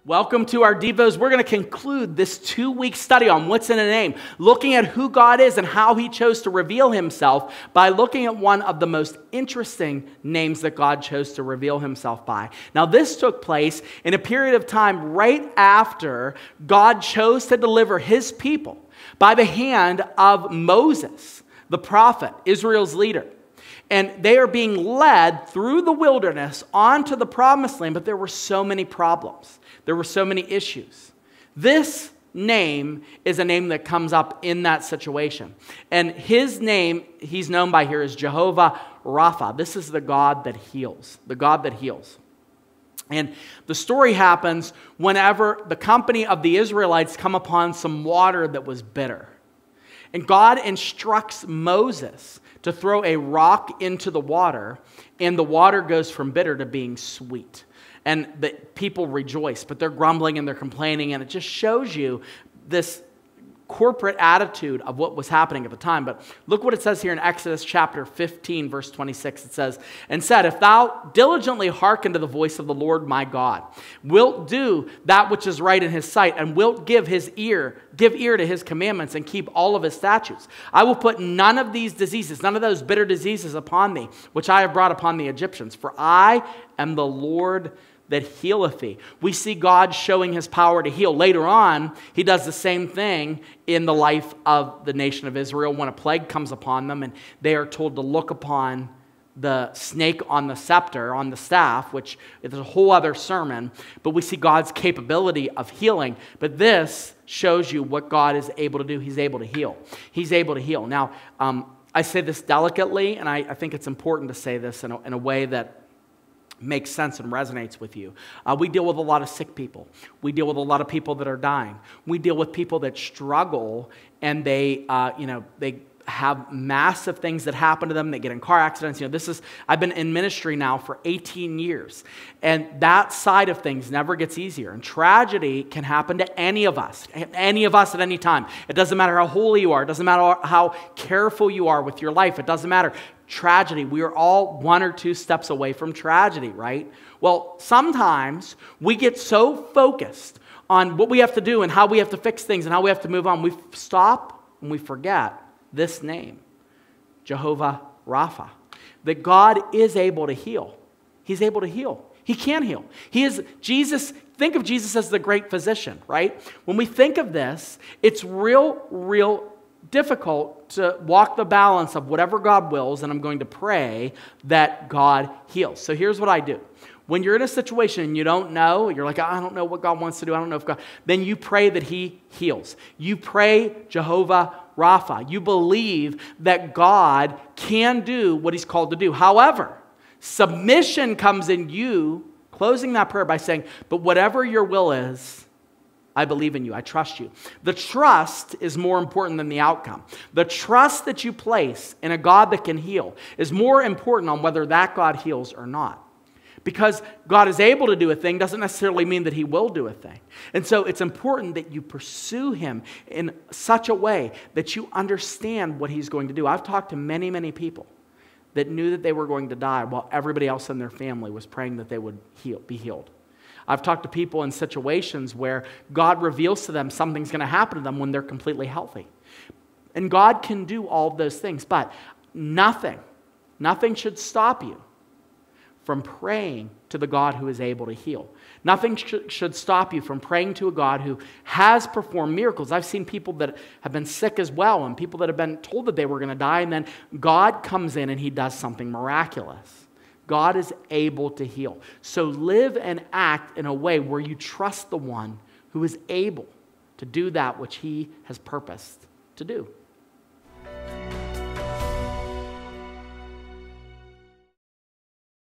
Welcome to our Devos. We're going to conclude this 2-week study on what's in a name, looking at who God is and how he chose to reveal himself by looking at one of the most interesting names that God chose to reveal himself by. Now, this took place in a period of time right after God chose to deliver his people by the hand of Moses, the prophet, Israel's leader. And they are being led through the wilderness onto the promised land, but there were so many problems. There were so many issues. This name is a name that comes up in that situation. And his name, he's known by here as Jehovah Rapha. This is the God that heals, the God that heals. And the story happens whenever the company of the Israelites come upon some water that was bitter. And God instructs Moses to throw a rock into the water, and the water goes from bitter to being sweet. And the people rejoice, but they're grumbling and they're complaining, and it just shows you this corporate attitude of what was happening at the time. But look what it says here in Exodus chapter 15, verse 26. It says, "And said, if thou diligently hearken to the voice of the Lord my God, wilt do that which is right in his sight, and wilt give ear to his commandments, and keep all of his statutes, I will put none of these diseases, none of those bitter diseases upon thee, which I have brought upon the Egyptians. For I am the Lord that healeth thee." We see God showing his power to heal. Later on, he does the same thing in the life of the nation of Israel when a plague comes upon them and they are told to look upon the snake on the scepter, on the staff, which is a whole other sermon. But we see God's capability of healing. But this shows you what God is able to do. He's able to heal. He's able to heal. Now, I say this delicately, and I think it's important to say this in a way that makes sense and resonates with you. We deal with a lot of sick people. We deal with a lot of people that are dying. We deal with people that struggle and they have massive things that happen to them. They get in car accidents. I've been in ministry now for 18 years, and that side of things never gets easier. And tragedy can happen to any of us at any time. It doesn't matter how holy you are. It doesn't matter how careful you are with your life. It doesn't matter. Tragedy. We are all 1 or 2 steps away from tragedy, right? Well, sometimes we get so focused on what we have to do and how we have to fix things and how we have to move on, we stop and we forget this name, Jehovah Rapha, that God is able to heal. He's able to heal. He can heal. He is Jesus. Think of Jesus as the great physician, right? When we think of this, it's real difficult to walk the balance of whatever God wills, and I'm going to pray that God heals. So here's what I do. When you're in a situation and you don't know, you're like, I don't know what God wants to do, I don't know if God, then you pray that he heals. You pray Jehovah Rapha. You believe that God can do what he's called to do. However, submission comes in you closing that prayer by saying, but whatever your will is, I believe in you. I trust you. The trust is more important than the outcome. The trust that you place in a God that can heal is more important on whether that God heals or not. Because God is able to do a thing doesn't necessarily mean that he will do a thing. And so it's important that you pursue him in such a way that you understand what he's going to do. I've talked to many people that knew that they were going to die while everybody else in their family was praying that they would be healed. I've talked to people in situations where God reveals to them something's going to happen to them when they're completely healthy. And God can do all of those things, but nothing should stop you from praying to the God who is able to heal. Nothing should stop you from praying to a God who has performed miracles. I've seen people that have been sick as well, and people that have been told that they were going to die, and then God comes in and he does something miraculous. God is able to heal. So live and act in a way where you trust the one who is able to do that which he has purposed to do.